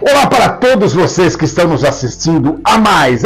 Olá para todos vocês que estão nos assistindo a mais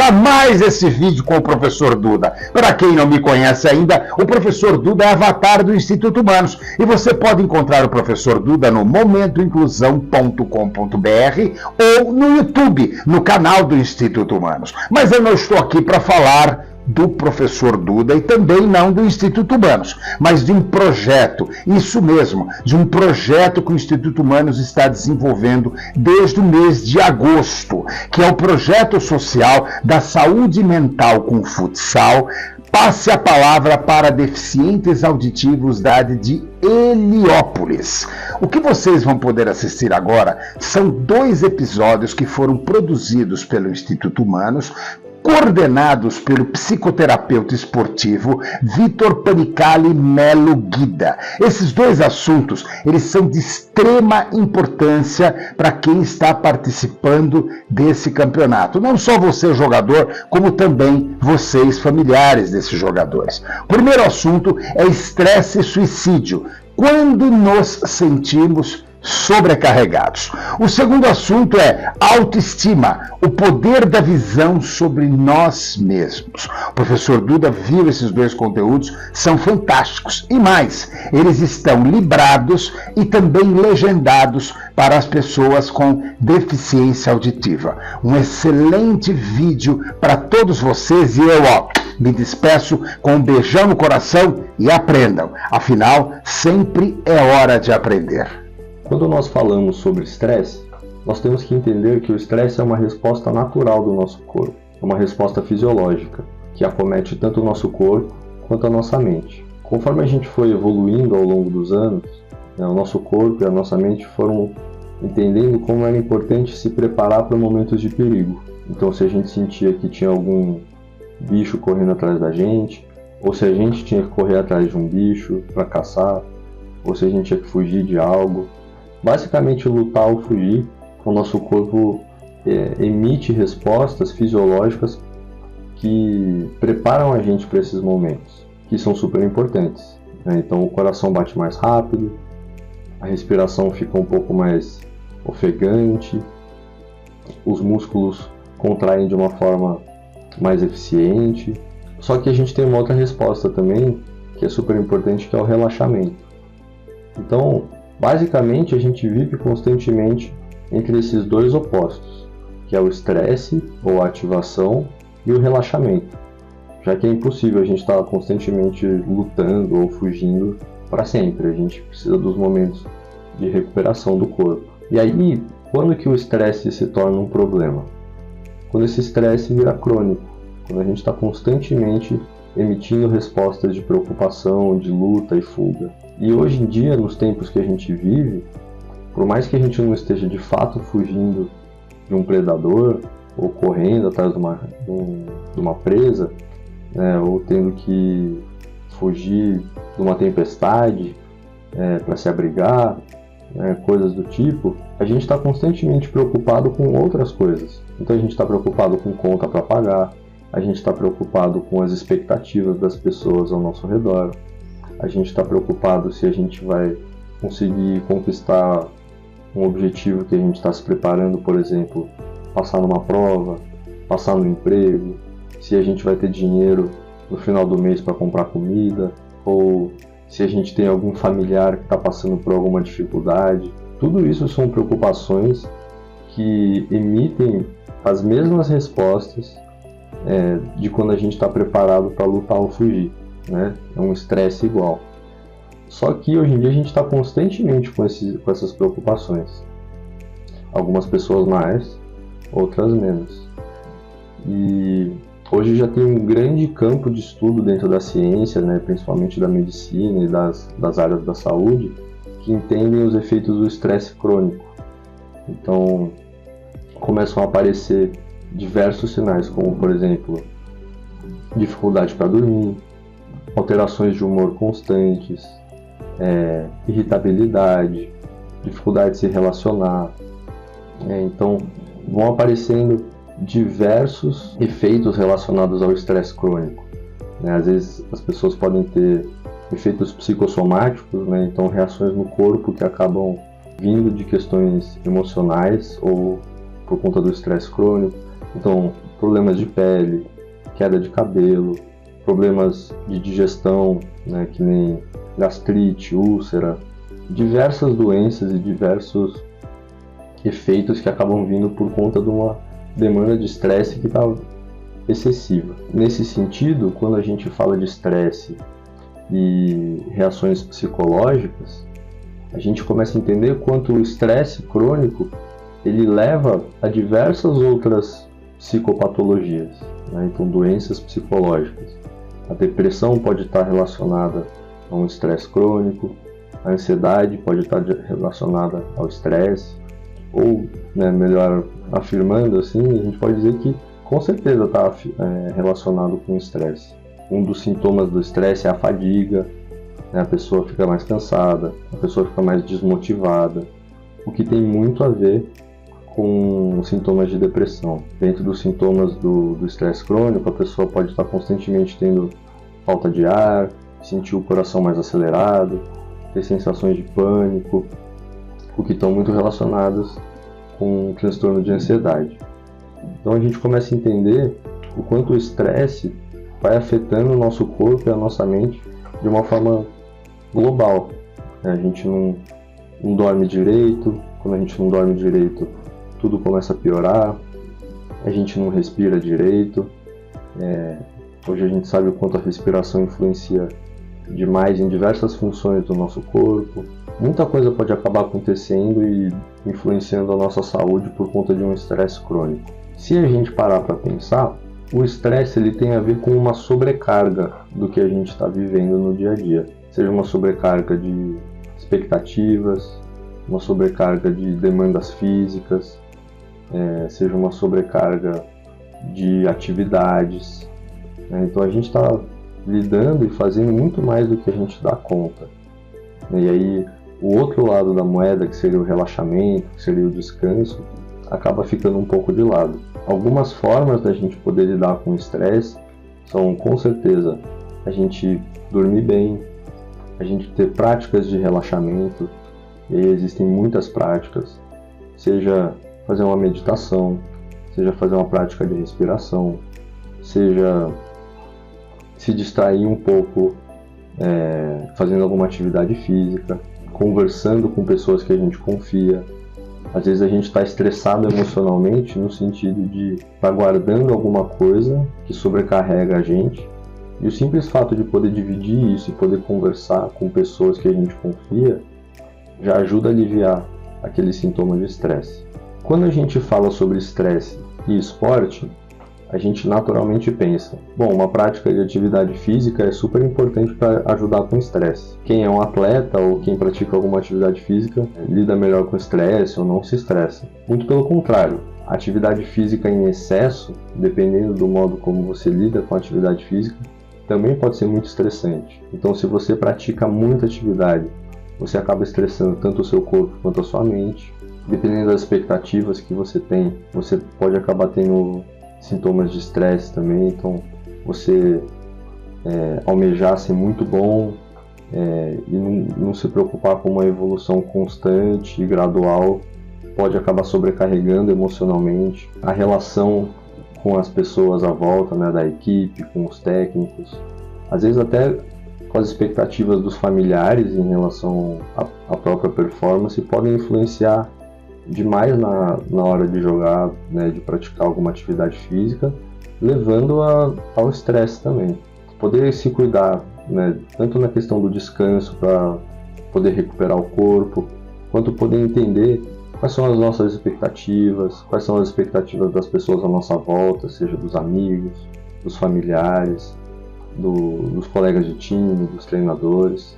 esse vídeo com o professor Duda. Para quem não me conhece ainda, o professor Duda é avatar do Instituto Humanos e você pode encontrar o professor Duda no momentoinclusão.com.br ou no YouTube, no canal do Instituto Humanos. Mas eu não estou aqui para falar do professor Duda e também não do Instituto Humanos, mas de um projeto, isso mesmo, de um projeto que o Instituto Humanos está desenvolvendo desde o mês de agosto, que é o projeto social da saúde mental com futsal. Passe a palavra para deficientes auditivos da área de Heliópolis. O que vocês vão poder assistir agora são 2 episódios que foram produzidos pelo Instituto Humanos, coordenados pelo psicoterapeuta esportivo Vitor Panicali Melo Guida. Esses 2 assuntos, eles são de extrema importância para quem está participando desse campeonato. Não só você, jogador, como também vocês, familiares desses jogadores. O primeiro assunto é estresse e suicídio. Quando nos sentimos sobrecarregados. O segundo assunto é autoestima, o poder da visão sobre nós mesmos. O professor Duda viu esses 2 conteúdos, são fantásticos. E mais, eles estão librados e também legendados para as pessoas com deficiência auditiva. Um excelente vídeo para todos vocês e eu, me despeço com um beijão no coração e aprendam. Afinal, sempre é hora de aprender. Quando nós falamos sobre estresse, nós temos que entender que o estresse é uma resposta natural do nosso corpo, é uma resposta fisiológica, que acomete tanto o nosso corpo quanto a nossa mente. Conforme a gente foi evoluindo ao longo dos anos, o nosso corpo e a nossa mente foram entendendo como era importante se preparar para momentos de perigo. Então, se a gente sentia que tinha algum bicho correndo atrás da gente, ou se a gente tinha que correr atrás de um bicho para caçar, ou se a gente tinha que fugir de algo, basicamente lutar ou fugir, o nosso corpo emite respostas fisiológicas que preparam a gente para esses momentos, que são super importantes. Então o coração bate mais rápido, a respiração fica um pouco mais ofegante, os músculos contraem de uma forma mais eficiente. Só que a gente tem uma outra resposta também, que é super importante, que é o relaxamento. Então, basicamente, a gente vive constantemente entre esses 2 opostos, que é o estresse ou a ativação e o relaxamento, já que é impossível a gente estar constantemente lutando ou fugindo para sempre. A gente precisa dos momentos de recuperação do corpo. E aí, quando que o estresse se torna um problema? Quando esse estresse vira crônico, quando a gente está constantemente emitindo respostas de preocupação, de luta e fuga. E hoje em dia, nos tempos que a gente vive, por mais que a gente não esteja de fato fugindo de um predador, ou correndo atrás de uma presa, ou tendo que fugir de uma tempestade para se abrigar, coisas do tipo, a gente está constantemente preocupado com outras coisas. Então a gente está preocupado com conta para pagar, a gente está preocupado com as expectativas das pessoas ao nosso redor, a gente está preocupado se a gente vai conseguir conquistar um objetivo que a gente está se preparando, por exemplo, passar numa prova, passar no emprego, se a gente vai ter dinheiro no final do mês para comprar comida, ou se a gente tem algum familiar que está passando por alguma dificuldade. Tudo isso são preocupações que emitem as mesmas respostas de quando a gente está preparado para lutar ou fugir, né? É um estresse igual. Só que hoje em dia a gente está constantemente com essas preocupações. Algumas pessoas mais, outras menos. E hoje já tem um grande campo de estudo dentro da ciência, né? Principalmente da medicina e das áreas da saúde, que entendem os efeitos do estresse crônico. Então começam a aparecer diversos sinais, como por exemplo, dificuldade para dormir, alterações de humor constantes, irritabilidade, dificuldade de se relacionar. Então vão aparecendo diversos efeitos relacionados ao estresse crônico. Às vezes as pessoas podem ter efeitos psicossomáticos, então reações no corpo que acabam vindo de questões emocionais ou por conta do estresse crônico. Então, problemas de pele, queda de cabelo, problemas de digestão, né, que nem gastrite, úlcera, diversas doenças e diversos efeitos que acabam vindo por conta de uma demanda de estresse que está excessiva. Nesse sentido, quando a gente fala de estresse e reações psicológicas, a gente começa a entender quanto o estresse crônico ele leva a diversas outras psicopatologias, né? Então, doenças psicológicas. A depressão pode estar relacionada a um estresse crônico, a ansiedade pode estar relacionada ao estresse, ou, né, melhor afirmando assim, a gente pode dizer que com certeza está relacionado com o estresse. Um dos sintomas do estresse é a fadiga, né? A pessoa fica mais cansada, a pessoa fica mais desmotivada, o que tem muito a ver com sintomas de depressão. Dentro dos sintomas do estresse crônico, a pessoa pode estar constantemente tendo falta de ar, sentir o coração mais acelerado, ter sensações de pânico, o que estão muito relacionadas com o transtorno de ansiedade. Então a gente começa a entender o quanto o estresse vai afetando o nosso corpo e a nossa mente de uma forma global. A gente não dorme direito, quando a gente não dorme direito, tudo começa a piorar, a gente não respira direito. Hoje a gente sabe o quanto a respiração influencia demais em diversas funções do nosso corpo. Muita coisa pode acabar acontecendo e influenciando a nossa saúde por conta de um estresse crônico. Se a gente parar para pensar, o estresse ele tem a ver com uma sobrecarga do que a gente está vivendo no dia a dia. Seja uma sobrecarga de expectativas, uma sobrecarga de demandas físicas, seja uma sobrecarga de atividades. Então a gente está lidando e fazendo muito mais do que a gente dá conta. E aí o outro lado da moeda, que seria o relaxamento, que seria o descanso, acaba ficando um pouco de lado. Algumas formas da gente poder lidar com o estresse são, com certeza, a gente dormir bem, a gente ter práticas de relaxamento, e aí existem muitas práticas, seja fazer uma meditação, seja fazer uma prática de respiração, seja se distrair um pouco fazendo alguma atividade física, conversando com pessoas que a gente confia. Às vezes a gente está estressado emocionalmente no sentido de estar guardando alguma coisa que sobrecarrega a gente, e o simples fato de poder dividir isso e poder conversar com pessoas que a gente confia já ajuda a aliviar aquele sintoma de estresse. Quando a gente fala sobre estresse e esporte, a gente naturalmente pensa, bom, uma prática de atividade física é super importante para ajudar com o estresse. Quem é um atleta ou quem pratica alguma atividade física lida melhor com o estresse ou não se estressa. Muito pelo contrário, a atividade física em excesso, dependendo do modo como você lida com a atividade física, também pode ser muito estressante. Então, se você pratica muita atividade, você acaba estressando tanto o seu corpo quanto a sua mente. Dependendo das expectativas que você tem, você pode acabar tendo sintomas de estresse também. Então, você almejar ser muito bom e não se preocupar com uma evolução constante e gradual pode acabar sobrecarregando emocionalmente a relação com as pessoas à volta, né, da equipe, com os técnicos, às vezes até com as expectativas dos familiares em relação à própria performance, podem influenciar demais na hora de jogar, né, de praticar alguma atividade física, levando ao estresse também. Poder se cuidar, né, tanto na questão do descanso para poder recuperar o corpo, quanto poder entender quais são as nossas expectativas, quais são as expectativas das pessoas à nossa volta, seja dos amigos, dos familiares, dos colegas de time, dos treinadores,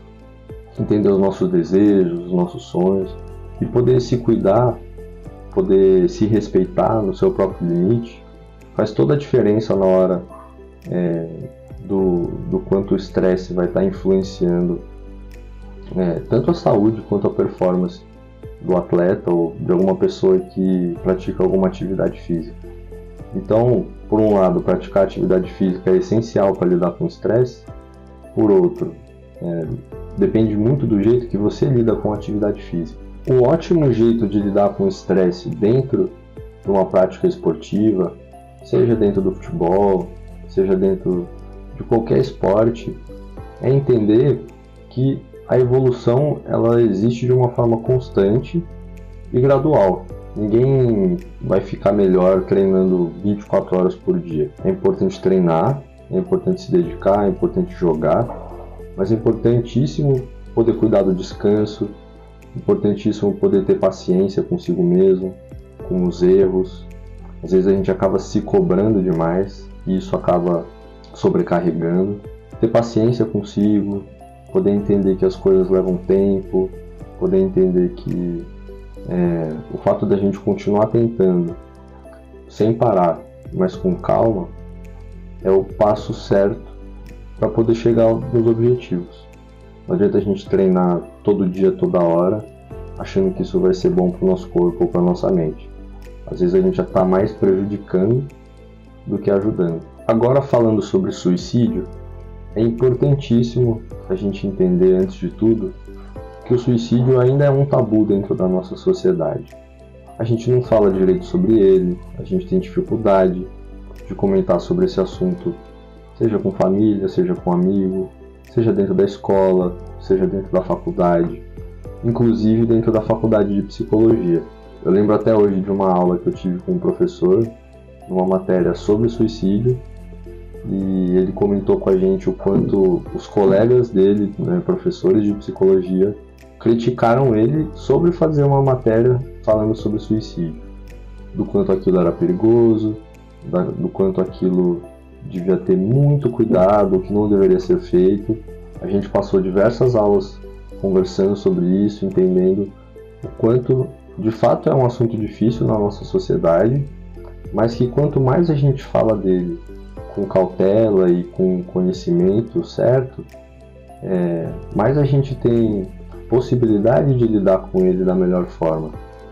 entender os nossos desejos, os nossos sonhos, e poder se cuidar, poder se respeitar no seu próprio limite, faz toda a diferença na hora do quanto o estresse vai estar influenciando tanto a saúde quanto a performance do atleta ou de alguma pessoa que pratica alguma atividade física. Então, por um lado, praticar atividade física é essencial para lidar com o estresse. Por outro, depende muito do jeito que você lida com a atividade física. Um ótimo jeito de lidar com o estresse dentro numa prática esportiva, seja dentro do futebol, seja dentro de qualquer esporte, é entender que a evolução ela existe de uma forma constante e gradual. Ninguém vai ficar melhor treinando 24 horas por dia. É importante treinar, é importante se dedicar, é importante jogar, mas é importantíssimo poder cuidar do descanso, é importantíssimo poder ter paciência consigo mesmo, com os erros. Às vezes a gente acaba se cobrando demais e isso acaba sobrecarregando. Ter paciência consigo, poder entender que as coisas levam tempo, poder entender que o fato da gente continuar tentando sem parar, mas com calma, é o passo certo para poder chegar nos objetivos. Não adianta a gente treinar todo dia, toda hora, achando que isso vai ser bom para o nosso corpo ou para a nossa mente. Às vezes a gente já está mais prejudicando do que ajudando. Agora, falando sobre suicídio, é importantíssimo a gente entender, antes de tudo, que o suicídio ainda é um tabu dentro da nossa sociedade. A gente não fala direito sobre ele, a gente tem dificuldade de comentar sobre esse assunto, seja com família, seja com amigo, seja dentro da escola, seja dentro da faculdade, inclusive dentro da faculdade de psicologia. Eu lembro até hoje de uma aula que eu tive com um professor, numa matéria sobre suicídio, e ele comentou com a gente o quanto os colegas dele, professores de psicologia, criticaram ele sobre fazer uma matéria falando sobre suicídio, do quanto aquilo era perigoso, do quanto aquilo devia ter muito cuidado, o que não deveria ser feito. A gente passou diversas aulas conversando sobre isso, entendendo o quanto de fato é um assunto difícil na nossa sociedade, mas que quanto mais a gente fala dele com cautela e com conhecimento certo, mais a gente tem possibilidade de lidar com ele da melhor forma.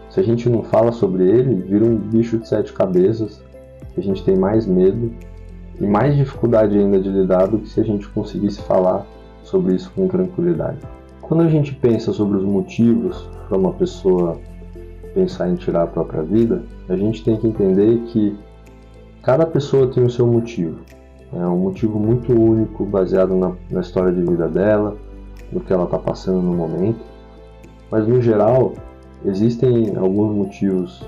Se a gente não fala sobre ele, vira um bicho de 7 cabeças, que a gente tem mais medo e mais dificuldade ainda de lidar do que se a gente conseguisse falar sobre isso com tranquilidade. Quando a gente pensa sobre os motivos para uma pessoa pensar em tirar a própria vida, a gente tem que entender que cada pessoa tem o seu motivo. É um motivo muito único, baseado na história de vida dela, no que ela está passando no momento. Mas, no geral, existem alguns motivos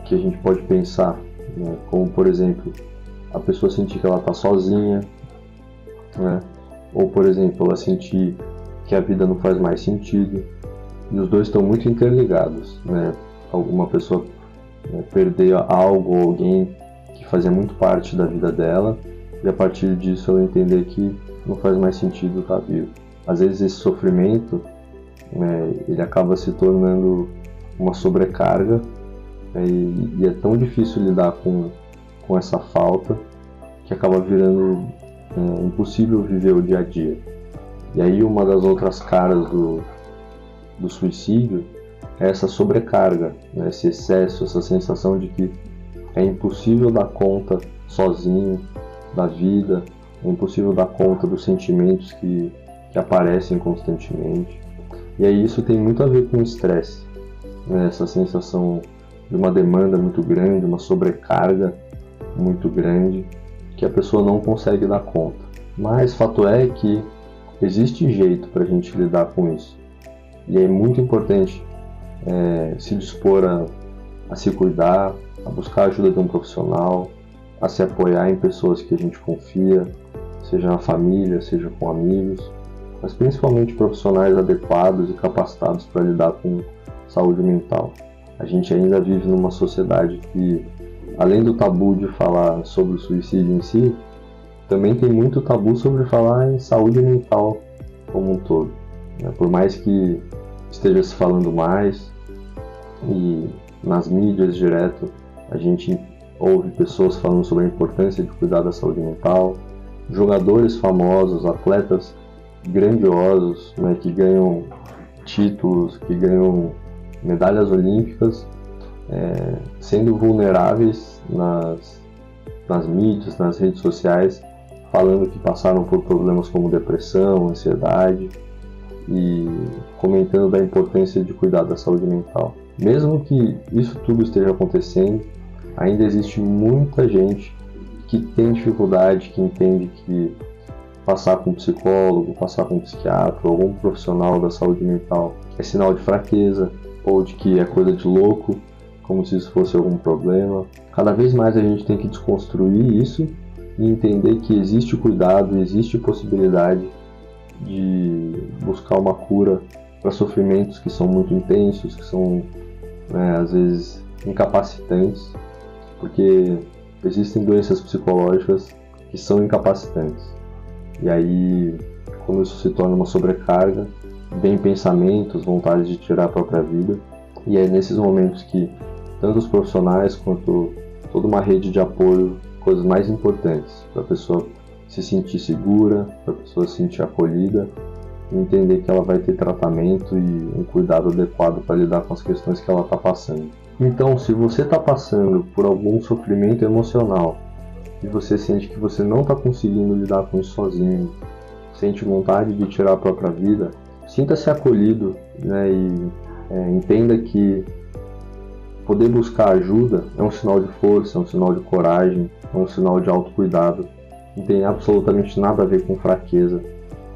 que a gente pode pensar, como, por exemplo, a pessoa sentir que ela está sozinha, ou, por exemplo, ela sentir que a vida não faz mais sentido. E os dois estão muito interligados. Alguma pessoa perder algo ou alguém que fazia muito parte da vida dela, e a partir disso ela entender que não faz mais sentido estar vivo. Às vezes esse sofrimento ele acaba se tornando uma sobrecarga, e é tão difícil lidar com essa falta que acaba virando impossível viver o dia a dia. E aí uma das outras caras do suicídio é essa sobrecarga, esse excesso, essa sensação de que é impossível dar conta sozinho da vida, é impossível dar conta dos sentimentos que aparecem constantemente. E aí isso tem muito a ver com o estresse, essa sensação de uma demanda muito grande, uma sobrecarga muito grande, que a pessoa não consegue dar conta. Mas fato é que existe jeito para a gente lidar com isso. E é muito importante se dispor a se cuidar, a buscar a ajuda de um profissional, a se apoiar em pessoas que a gente confia, seja na família, seja com amigos, mas principalmente profissionais adequados e capacitados para lidar com saúde mental. A gente ainda vive numa sociedade que, além do tabu de falar sobre o suicídio em si, também tem muito tabu sobre falar em saúde mental como um todo. Por mais que esteja se falando mais, e nas mídias direto a gente ouve pessoas falando sobre a importância de cuidar da saúde mental, jogadores famosos, atletas grandiosos, que ganham títulos, que ganham medalhas olímpicas, sendo vulneráveis nas mídias, nas redes sociais, falando que passaram por problemas como depressão, ansiedade, e comentando da importância de cuidar da saúde mental. Mesmo que isso tudo esteja acontecendo, Ainda existe muita gente que tem dificuldade, que entende que passar com um psicólogo, passar com um psiquiatra, algum profissional da saúde mental é sinal de fraqueza ou de que é coisa de louco, como se isso fosse algum problema. Cada vez mais a gente tem que desconstruir isso e entender que existe cuidado, existe possibilidade de buscar uma cura para sofrimentos que são muito intensos, que são, às vezes, incapacitantes, porque existem doenças psicológicas que são incapacitantes. E aí, quando isso se torna uma sobrecarga, vem pensamentos, vontade de tirar a própria vida, e é nesses momentos que tanto os profissionais quanto toda uma rede de apoio, coisas mais importantes para a pessoa se sentir segura, para a pessoa se sentir acolhida e entender que ela vai ter tratamento e um cuidado adequado para lidar com as questões que ela está passando. Então, se você está passando por algum sofrimento emocional e você sente que você não está conseguindo lidar com isso sozinho, sente vontade de tirar a própria vida, sinta-se acolhido, e entenda que poder buscar ajuda é um sinal de força, é um sinal de coragem, é um sinal de autocuidado. Não tem absolutamente nada a ver com fraqueza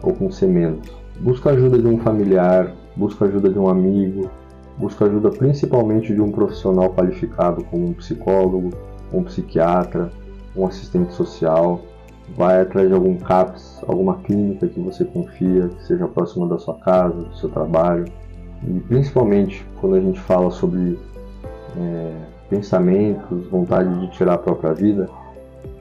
ou com ser menos. Busca a ajuda de um familiar, busca a ajuda de um amigo, busca a ajuda principalmente de um profissional qualificado como um psicólogo, um psiquiatra, um assistente social. Vai atrás de algum CAPS, alguma clínica que você confia, que seja próxima da sua casa, do seu trabalho. E principalmente quando a gente fala sobre pensamentos, vontade de tirar a própria vida,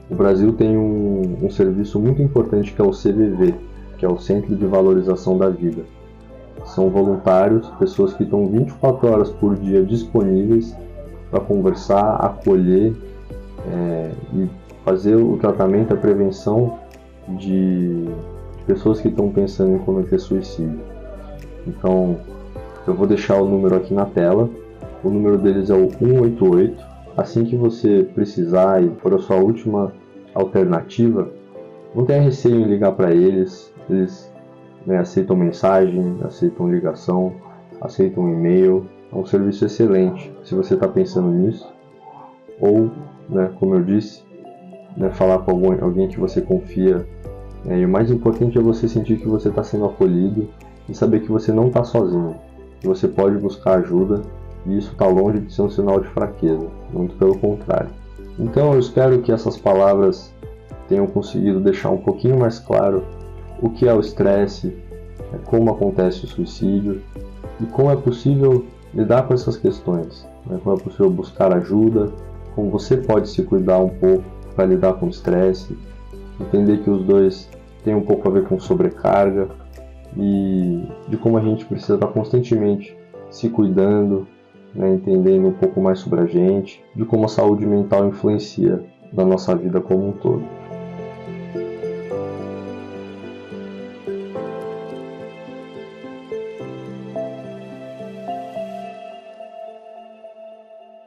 o Brasil tem um serviço muito importante que é o CVV, que é o Centro de Valorização da Vida. São voluntários, pessoas que estão 24 horas por dia disponíveis para conversar, acolher e fazer o tratamento, a prevenção de pessoas que estão pensando em cometer suicídio. Então, eu vou deixar o número aqui na tela. O número deles é o 188. Assim que você precisar e for a sua última alternativa, não tenha receio em ligar para eles. Eles aceitam mensagem, aceitam ligação, aceitam e-mail. É um serviço excelente se você está pensando nisso. Ou, como eu disse, falar com alguém que você confia. E o mais importante é você sentir que você está sendo acolhido e saber que você não está sozinho, que você pode buscar ajuda. E isso está longe de ser um sinal de fraqueza, muito pelo contrário. Então eu espero que essas palavras tenham conseguido deixar um pouquinho mais claro o que é o estresse, como acontece o suicídio e como é possível lidar com essas questões, como é possível buscar ajuda, como você pode se cuidar um pouco para lidar com o estresse, entender que os dois têm um pouco a ver com sobrecarga e de como a gente precisa estar constantemente se cuidando, entendendo um pouco mais sobre a gente, de como a saúde mental influencia na nossa vida como um todo.